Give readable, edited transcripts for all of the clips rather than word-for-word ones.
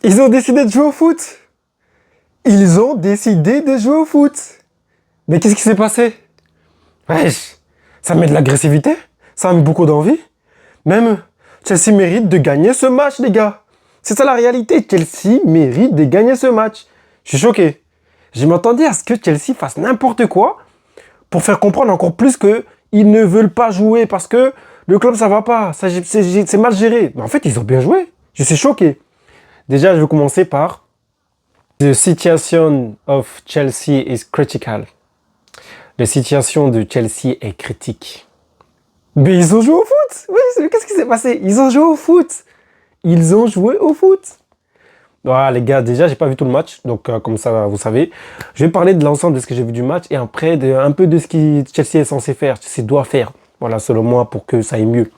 Ils ont décidé de jouer au foot. Ils ont décidé de jouer au foot. Mais qu'est-ce qui s'est passé? Wesh, ça met de l'agressivité, ça met beaucoup d'envie. Même Chelsea mérite de gagner ce match, les gars. C'est ça la réalité. Chelsea mérite de gagner ce match. Je suis choqué. Je m'attendais à ce que Chelsea fasse n'importe quoi pour faire comprendre encore plus qu'ils ne veulent pas jouer parce que le club, ça va pas. C'est mal géré. Mais en fait, ils ont bien joué. Je suis choqué. Déjà, je vais commencer par The situation of Chelsea is critical. La situation de Chelsea est critique. Mais ils ont joué au foot. Oui, qu'est-ce qui s'est passé? Ils ont joué au foot. Ils ont joué au foot. Voilà, les gars, déjà, j'ai pas vu tout le match. Donc, comme ça, vous savez. Je vais parler de l'ensemble de ce que j'ai vu du match et après, un peu de ce que Chelsea est censé faire, Chelsea doit faire. Voilà, selon moi, pour que ça aille mieux.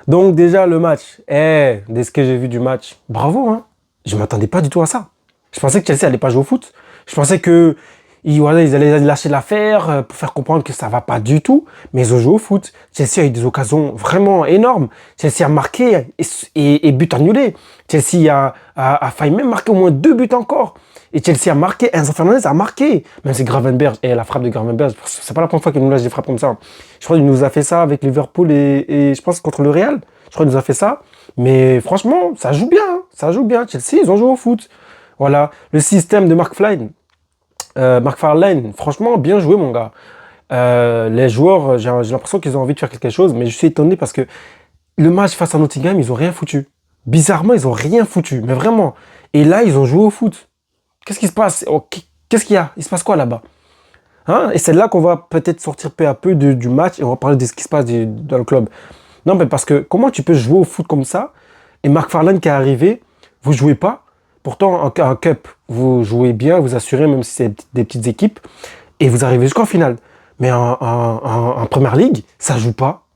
Donc, déjà, le match. De ce que j'ai vu du match, bravo, hein. Je m'attendais pas du tout à ça. Je pensais que Chelsea allait pas jouer au foot. Je pensais que voilà, ils allaient lâcher l'affaire pour faire comprendre que ça va pas du tout. Mais ils ont joué au foot. Chelsea a eu des occasions vraiment énormes. Chelsea a marqué et but annulé. Chelsea a failli même marquer au moins 2 buts encore. Et Chelsea a marqué. Enzo Fernandez a marqué. Même si Gravenberch, et la frappe de Gravenberch, c'est pas la première fois qu'il nous lâche des frappes comme ça. Je crois qu'il nous a fait ça avec Liverpool et je pense contre le Real. Je crois qu'il nous a fait ça. Mais franchement, ça joue bien. Hein. Ça joue bien. Chelsea, ils ont joué au foot. Voilà. Le système de McFarlane, franchement, bien joué, mon gars. Les joueurs, j'ai l'impression qu'ils ont envie de faire quelque chose, mais je suis étonné parce que le match face à Nottingham, ils ont rien foutu. Bizarrement, ils ont rien foutu, mais vraiment. Et là, ils ont joué au foot. Qu'est-ce qui se passe? Qu'est-ce qu'il y a? Il se passe quoi là-bas? Hein? Et c'est là qu'on va peut-être sortir peu à peu du match et on va parler de ce qui se passe dans le club. Non, mais parce que comment tu peux jouer au foot comme ça et McFarlane qui est arrivé, vous jouez pas? Pourtant, en cup, vous jouez bien, vous assurez, même si c'est des petites équipes, et vous arrivez jusqu'en finale. Mais en première ligue, ça joue pas.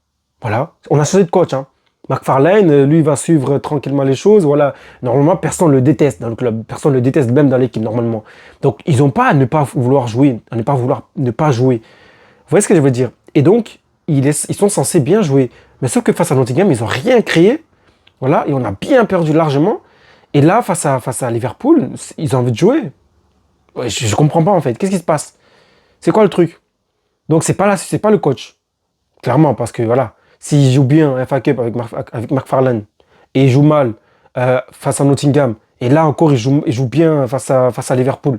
Voilà. On a changé de coach. Hein. McFarlane, lui, il va suivre tranquillement les choses. Voilà. Normalement, personne ne le déteste dans le club. Personne ne le déteste, même dans l'équipe, normalement. Donc, ils n'ont pas à ne pas vouloir jouer, à ne pas vouloir ne pas jouer. Vous voyez ce que je veux dire? Et donc, ils sont censés bien jouer. Mais sauf que face à Nottingham, ils n'ont rien créé. Voilà. Et on a bien perdu largement. Et là, face à Liverpool, ils ont envie de jouer. Ouais, je comprends pas en fait. Qu'est-ce qui se passe? C'est quoi le truc? Donc c'est pas le coach. Clairement, parce que voilà, s'il joue bien FA Cup avec McFarlane et il joue mal face à Nottingham, et là encore il joue bien face à Liverpool.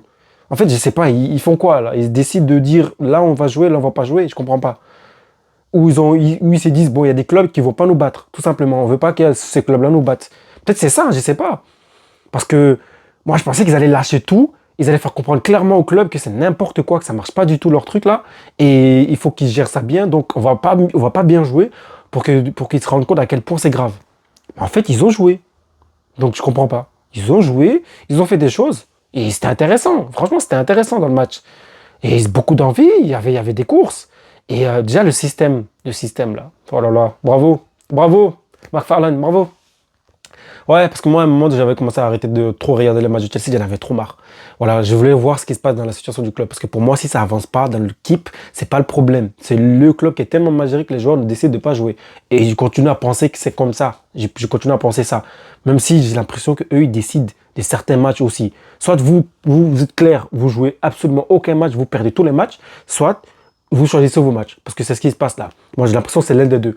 En fait, je sais pas, ils font quoi là? Ils décident de dire là on va jouer, là on va pas jouer, je comprends pas. Ou ils se disent bon, il y a des clubs qui vont pas nous battre, tout simplement. On veut pas que ces clubs-là nous battent. Peut-être c'est ça, je sais pas. Parce que moi, je pensais qu'ils allaient lâcher tout. Ils allaient faire comprendre clairement au club que c'est n'importe quoi, que ça marche pas du tout leur truc là. Et il faut qu'ils gèrent ça bien. Donc, on va pas bien jouer pour qu'ils se rendent compte à quel point c'est grave. Mais en fait, ils ont joué. Donc, je comprends pas. Ils ont joué, ils ont fait des choses. Et c'était intéressant. Franchement, c'était intéressant dans le match. Et beaucoup d'envie, il y avait des courses. Et déjà, le système là. Oh là là, bravo, bravo, McFarlane, bravo. Ouais, parce que moi, à un moment, j'avais commencé à arrêter de trop regarder les matchs de Chelsea, j'en avais trop marre. Voilà, je voulais voir ce qui se passe dans la situation du club. Parce que pour moi, si ça avance pas dans l'équipe, c'est pas le problème. C'est le club qui est tellement mal géré que les joueurs décident de pas jouer. Et je continue à penser que c'est comme ça. Je continue à penser ça. Même si j'ai l'impression qu'eux, ils décident de certains matchs aussi. Soit vous êtes clair, vous jouez absolument aucun match, vous perdez tous les matchs. Soit vous choisissez vos matchs. Parce que c'est ce qui se passe là. Moi, j'ai l'impression que c'est l'un des deux.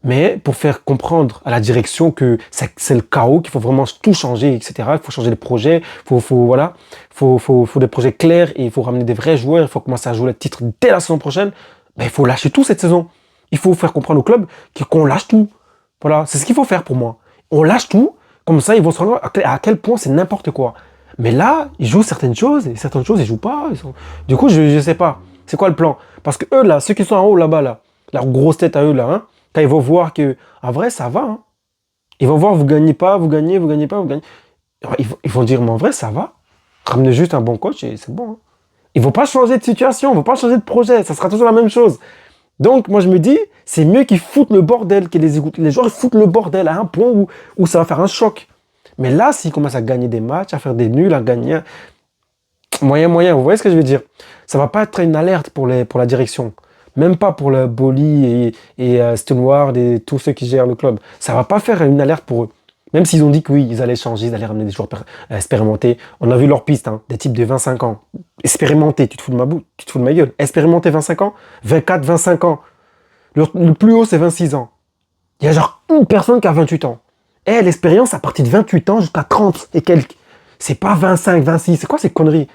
Mais pour faire comprendre à la direction que c'est le chaos, qu'il faut vraiment tout changer, etc. Il faut changer les projets, voilà, faut des projets clairs et il faut ramener des vrais joueurs, il faut commencer à jouer le titre dès la saison prochaine. Ben, il faut lâcher tout cette saison. Il faut faire comprendre au club qu'on lâche tout. Voilà, c'est ce qu'il faut faire pour moi. On lâche tout, comme ça ils vont se rendre à quel point c'est n'importe quoi. Mais là, ils jouent certaines choses et certaines choses ils jouent pas. Du coup, je sais pas. C'est quoi le plan? Parce que eux là, ceux qui sont en haut là-bas là, leur grosse tête à eux là, hein, quand ils vont voir que, en vrai, ça va. Hein. Ils vont voir, vous gagnez pas, vous gagnez, vous gagnez pas, vous gagnez. Ils vont dire, mais en vrai, ça va. Ramenez juste un bon coach et c'est bon. Hein. Ils vont pas changer de situation, ils vont pas changer de projet. Ça sera toujours la même chose. Donc, moi, je me dis, c'est mieux qu'ils foutent le bordel, que les joueurs foutent le bordel à un point où ça va faire un choc. Mais là, s'ils commencent à gagner des matchs, à faire des nuls, à gagner, moyen, vous voyez ce que je veux dire? Ça va pas être une alerte pour la direction. Même pas pour le Boli et Stoneward et tous ceux qui gèrent le club. Ça va pas faire une alerte pour eux. Même s'ils ont dit que oui, ils allaient changer, ils allaient ramener des joueurs expérimentés. On a vu leur piste, hein, des types de 25 ans. Expérimentés, tu te fous de tu te fous de ma gueule. Expérimentés 25 ans, 24, 25 ans. Le plus haut, c'est 26 ans. Il y a genre une personne qui a 28 ans. Et l'expérience, à partir de 28 ans jusqu'à 30 et quelques. C'est pas 25, 26. C'est quoi ces conneries?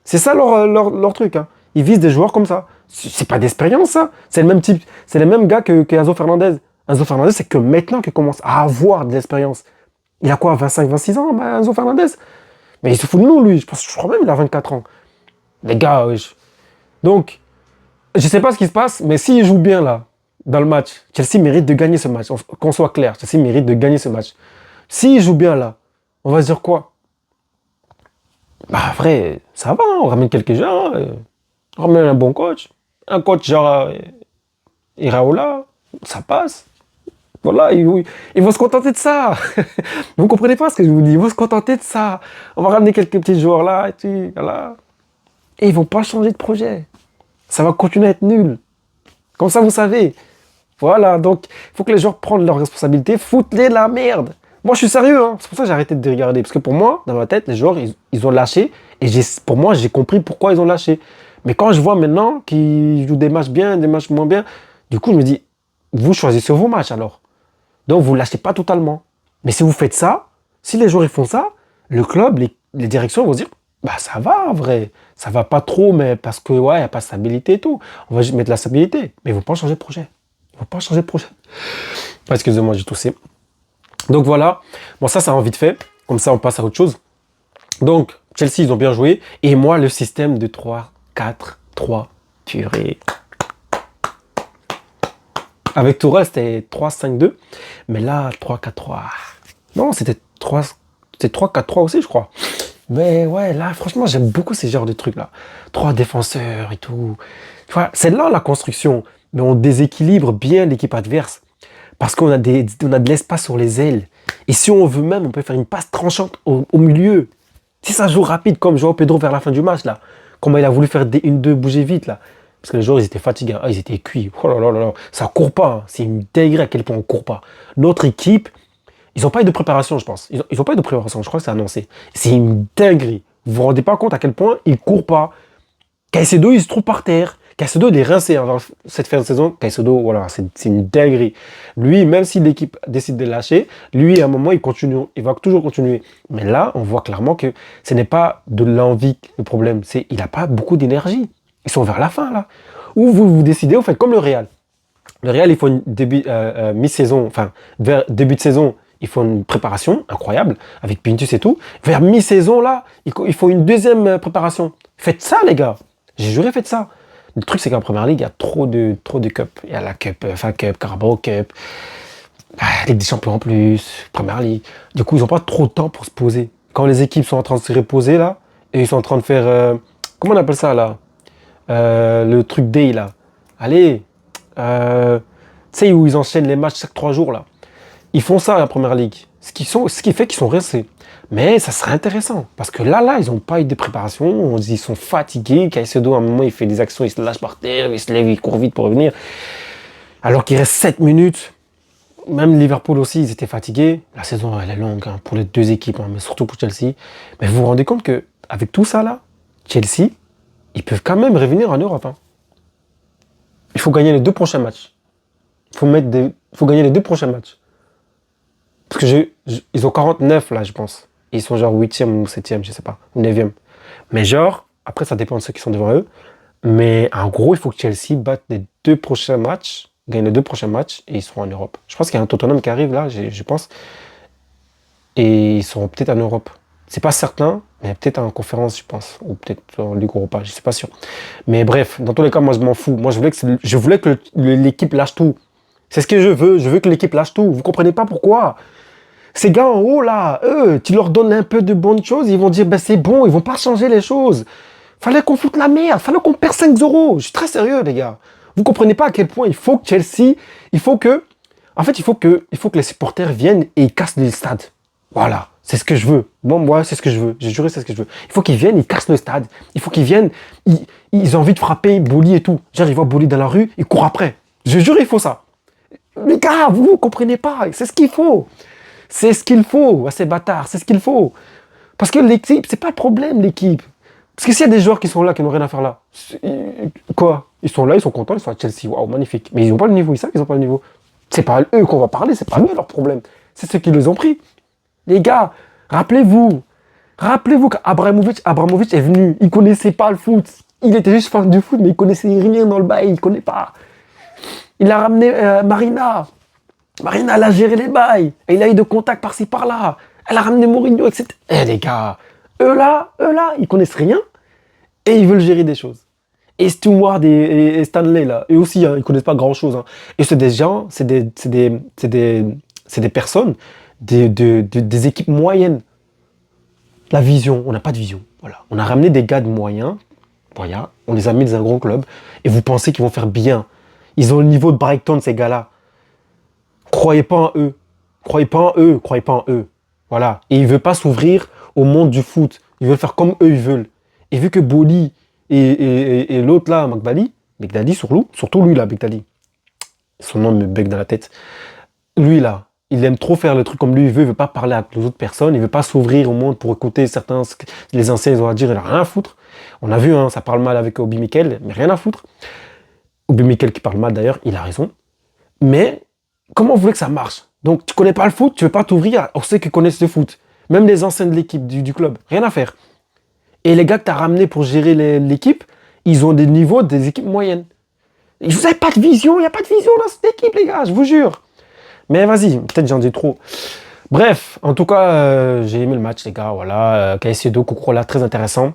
C'est ça leur truc. Hein. Ils visent des joueurs comme ça. C'est pas d'expérience, ça. C'est le même type. C'est les mêmes gars que Enzo Fernandez. Enzo Fernandez, c'est que maintenant qu'il commence à avoir de l'expérience. Il a quoi, 25, 26 ans, Enzo Fernandez? Mais il se fout de nous, lui. Je crois même qu'il a 24 ans. Les gars, wesh. Donc, je sais pas ce qui se passe, mais s'il joue bien, là, dans le match, Chelsea mérite de gagner ce match. Qu'on soit clair, Chelsea mérite de gagner ce match. S'il joue bien, là, on va se dire quoi? Bah, vrai, ça va, on ramène quelques gens, on ramène un bon coach. Un coach genre Iraola, ça passe. Voilà, ils vont se contenter de ça. Vous comprenez pas ce que je vous dis? Ils vont se contenter de ça. On va ramener quelques petits joueurs là, et tout, voilà. Et ils vont pas changer de projet. Ça va continuer à être nul. Comme ça, vous savez. Voilà, donc il faut que les joueurs prennent leurs responsabilités, foutent-les la merde. Moi, je suis sérieux, hein. C'est pour ça que j'ai arrêté de regarder. Parce que pour moi, dans ma tête, les joueurs, ils ont lâché. Et pour moi, j'ai compris pourquoi ils ont lâché. Mais quand je vois maintenant qu'ils jouent des matchs bien, des matchs moins bien, du coup, je me dis, vous choisissez vos matchs alors. Donc, vous ne lâchez pas totalement. Mais si vous faites ça, si les joueurs ils font ça, le club, les directions vont se dire, bah ça va en vrai. Ça va pas trop, mais parce que, ouais, il n'y a pas de stabilité et tout. On va juste mettre la stabilité. Mais ils vont pas changer de projet. Ils vont pas changer de projet. Excusez-moi, j'ai toussé. Donc voilà. Bon, ça a vite fait. Comme ça, on passe à autre chose. Donc, Chelsea, ils ont bien joué. Et moi, le système de 3-4-3, purée. Avec Tourelle, c'était 3-5-2. Mais là, 3-4-3. Non, c'était 3-4-3 aussi, je crois. Mais ouais, là, franchement, j'aime beaucoup ces genres de trucs-là. 3 défenseurs et tout. Tu vois, c'est là la construction. Mais on déséquilibre bien l'équipe adverse. Parce qu'on a de l'espace sur les ailes. Et si on veut même, on peut faire une passe tranchante au milieu. Si ça joue rapide, comme Joao Pedro vers la fin du match, là. Comment il a voulu faire des 1-2, bouger vite, là. Parce que les joueurs, ils étaient fatigués. Ah, ils étaient cuits. Oh là là là là. Ça court pas. Hein. C'est une dinguerie à quel point on court pas. Notre équipe, ils n'ont pas eu de préparation, je pense. Ils n'ont pas eu de préparation, je crois que c'est annoncé. C'est une dinguerie. Vous vous rendez pas compte à quel point ils courent pas. Caicedo, il se trouve par terre. Caicedo, il est rincé avant cette fin de saison. Caicedo, voilà, c'est une dinguerie. Lui, même si l'équipe décide de lâcher, lui, à un moment, il va toujours continuer. Mais là, on voit clairement que ce n'est pas de l'envie le problème. Il n'a pas beaucoup d'énergie. Ils sont vers la fin, là. Ou vous décidez, vous faites comme le Real. Le Real, il faut une mi-saison, enfin, vers début de saison, il faut une préparation incroyable, avec Pintus et tout. Vers mi-saison, là, il faut une deuxième préparation. Faites ça, les gars. J'ai juré, faites ça. Le truc, c'est qu'en première ligue, il y a trop de cups. Il y a la Cup, FA Cup, Carabao Cup, Ligue des Champions en plus, Première Ligue. Du coup, ils n'ont pas trop de temps pour se poser. Quand les équipes sont en train de se reposer, là, et ils sont en train de faire... comment on appelle ça, là le truc day, là. Allez, tu sais, où ils enchaînent les matchs chaque 3 jours, là. Ils font ça à la Première Ligue. Ce qui fait qu'ils sont restés. Mais ça serait intéressant. Parce que là, ils n'ont pas eu de préparation. Ils sont fatigués. Caicedo, à un moment, il fait des actions, il se lâche par terre, il se lève, il court vite pour revenir. Alors qu'il reste 7 minutes. Même Liverpool aussi, ils étaient fatigués. La saison, elle est longue hein, pour les deux équipes, hein, mais surtout pour Chelsea. Mais vous vous rendez compte qu'avec tout ça, là, Chelsea, ils peuvent quand même revenir en Europe. Hein. Il faut gagner les 2 prochains matchs. Il faut gagner les 2 prochains matchs. Parce que ils ont 49 là, je pense. Ils sont genre 8e ou 7e, je sais pas, ou 9e. Mais genre, après ça dépend de ceux qui sont devant eux. Mais en gros, il faut que Chelsea batte les 2 prochains matchs, gagne les 2 prochains matchs et ils seront en Europe. Je pense qu'il y a un Tottenham qui arrive là, je pense. Et ils seront peut-être en Europe. C'est pas certain, mais peut-être en conférence, je pense. Ou peut-être en Ligue Europa, je suis pas sûr. Mais bref, dans tous les cas, moi je m'en fous. Moi je voulais que l'équipe lâche tout. C'est ce que je veux. Je veux que l'équipe lâche tout. Vous comprenez pas pourquoi? Ces gars en haut, là, eux, tu leur donnes un peu de bonnes choses, ils vont dire, ben c'est bon, ils vont pas changer les choses. Fallait qu'on foute la merde, fallait qu'on perde 5-0. Je suis très sérieux, les gars. Vous comprenez pas à quel point il faut que Chelsea, il faut que les supporters viennent et ils cassent le stade. Voilà, c'est ce que je veux. Bon, moi, c'est ce que je veux. J'ai juré, c'est ce que je veux. Il faut qu'ils viennent, ils cassent le stade. Il faut qu'ils viennent, ils ont envie de frapper Bouli et tout. Genre, ils voient Bouli dans la rue, ils courent après. Je jure, il faut ça. Les gars, vous comprenez pas, c'est ce qu'il faut. C'est ce qu'il faut à ces bâtards, c'est ce qu'il faut. Parce que l'équipe, c'est pas le problème, l'équipe. Parce que s'il y a des joueurs qui sont là, qui n'ont rien à faire là, quoi? Ils sont là, ils sont contents, ils sont à Chelsea, waouh, magnifique. Mais ils n'ont pas le niveau, ils savent qu'ils n'ont pas le niveau. C'est pas eux qu'on va parler, c'est pas eux leur problème. C'est ceux qui les ont pris. Les gars, rappelez-vous, qu'Abramovich est venu, il connaissait pas le foot. Il était juste fan du foot, mais il connaissait rien dans le bail, il connaît pas. Il a ramené Marina. Marina, elle a géré les bails. Et il a eu de contacts par-ci, par-là. Elle a ramené Mourinho, etc. Eh les gars, eux là, ils connaissent rien et ils veulent gérer des choses. Et Stewart et Stanley là, eux aussi, hein, ils connaissent pas grand-chose. Hein. Et c'est des gens, c'est des personnes, des équipes moyennes. La vision, on n'a pas de vision. Voilà. On a ramené des gars de moyens, voilà, on les a mis dans un gros club, et vous pensez qu'ils vont faire bien. Ils ont le niveau de Brighton, ces gars-là. Croyez pas en eux. Croyez pas en eux. Croyez pas en eux. Voilà. Et ils ne veulent pas s'ouvrir au monde du foot. Ils veulent faire comme eux, ils veulent. Et vu que Boli et l'autre là, Begdadi, surtout lui là, Begdadi. Son nom me bec dans la tête. Lui là, il aime trop faire le truc comme lui, il veut pas parler avec les autres personnes, il veut pas s'ouvrir au monde pour écouter certains, les anciens ils ont à dire, il a rien à foutre. On a vu, hein, ça parle mal avec Obi Mikel, mais rien à foutre. Obi Mikel qui parle mal d'ailleurs, il a raison. Mais comment vous voulez que ça marche? Donc tu connais pas le foot, tu veux pas t'ouvrir à ceux qui connaissent le foot. Même les anciens de l'équipe, du club, rien à faire. Et les gars que tu as ramenés pour gérer l'équipe, ils ont des niveaux des équipes moyennes. Et vous n'avez pas de vision, il n'y a pas de vision dans cette équipe, les gars, je vous jure. Mais vas-y, peut-être j'en dis trop. Bref, en tout cas, j'ai aimé le match, les gars. Voilà, Caicedo, Cucurella, très intéressant.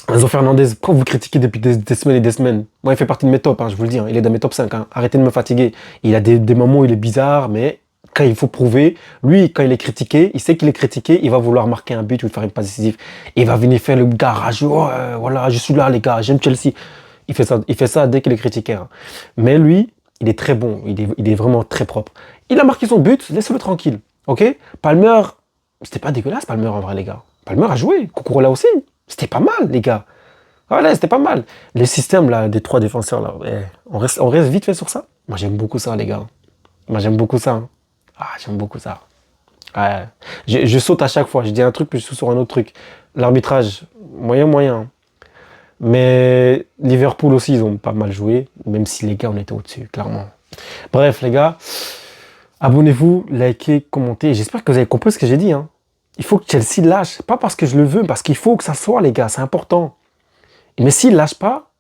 Enzo Fernandez, pourquoi vous critiquez depuis des semaines et des semaines? Moi, il fait partie de mes tops, hein, je vous le dis. Hein, il est dans mes top 5. Hein. Arrêtez de me fatiguer. Il a des moments où il est bizarre, mais quand il faut prouver, lui, quand il est critiqué, il sait qu'il est critiqué, il va vouloir marquer un but ou faire une passe décisive. Il va venir faire le gars rageux. Oh, voilà, je suis là, les gars, j'aime Chelsea. Il fait ça dès qu'il est critiqué. Hein. Mais lui, il est très bon. Il est vraiment très propre. Il a marqué son but, laissez-le tranquille. Ok? Palmer, c'était pas dégueulasse, Palmer, en vrai, les gars. Palmer a joué. Cucurella aussi. C'était pas mal, les gars. Voilà, c'était pas mal. Les systèmes là, des trois défenseurs, là, on reste vite fait sur ça. Moi, j'aime beaucoup ça, les gars. Moi, j'aime beaucoup ça. Hein. Ah, j'aime beaucoup ça. Ouais. Je saute à chaque fois. Je dis un truc, puis je saute sur un autre truc. L'arbitrage, moyen. Mais Liverpool aussi, ils ont pas mal joué, même si les gars, on était au-dessus, clairement. Bref, les gars, abonnez-vous, likez, commentez. J'espère que vous avez compris ce que j'ai dit. Hein. Il faut que Chelsea lâche. Pas parce que je le veux, parce qu'il faut que ça soit, les gars. C'est important. Mais s'ils lâchent pas,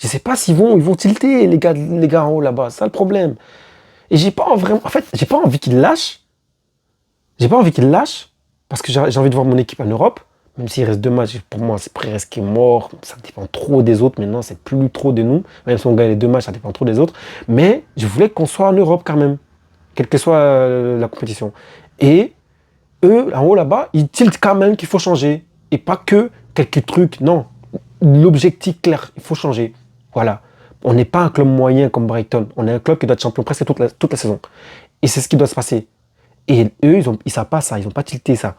je sais pas s'ils vont tilter, les gars en haut là-bas. C'est ça le problème. Et j'ai pas envie qu'ils lâchent. J'ai pas envie qu'ils lâchent, parce que j'ai envie de voir mon équipe en Europe. Même s'il reste 2 matchs, pour moi, c'est presque mort. Ça dépend trop des autres. Maintenant, c'est plus trop de nous. Même si on gagne les 2 matchs, ça dépend trop des autres. Mais je voulais qu'on soit en Europe quand même. Quelle que soit la compétition. Et eux, en haut là-bas, ils tiltent quand même qu'il faut changer. Et pas que quelques trucs. Non. L'objectif clair, il faut changer. Voilà. On n'est pas un club moyen comme Brighton. On est un club qui doit être champion presque toute la saison. Et c'est ce qui doit se passer. Et eux, ils savent pas ça. Ils n'ont pas tilté ça.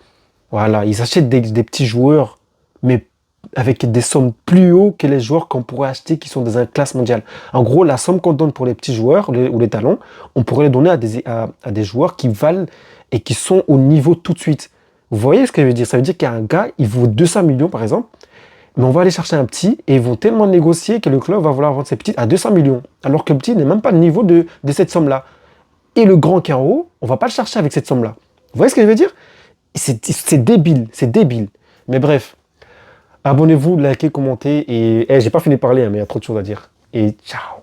Voilà, ils achètent des petits joueurs, mais avec des sommes plus hautes que les joueurs qu'on pourrait acheter qui sont dans une classe mondiale. En gros, la somme qu'on donne pour les petits joueurs ou les talents, on pourrait les donner à des joueurs qui valent et qui sont au niveau tout de suite. Vous voyez ce que je veux dire? Ça veut dire qu'il y a un gars, il vaut 200 millions par exemple, mais on va aller chercher un petit et ils vont tellement négocier que le club va vouloir vendre ses petits à 200 millions. Alors que le petit n'est même pas le niveau de cette somme-là. Et le grand qui est en haut, on va pas le chercher avec cette somme-là. Vous voyez ce que je veux dire? C'est débile, c'est débile. Mais bref, abonnez-vous, likez, commentez et j'ai pas fini de parler, hein, mais il y a trop de choses à dire. Et ciao.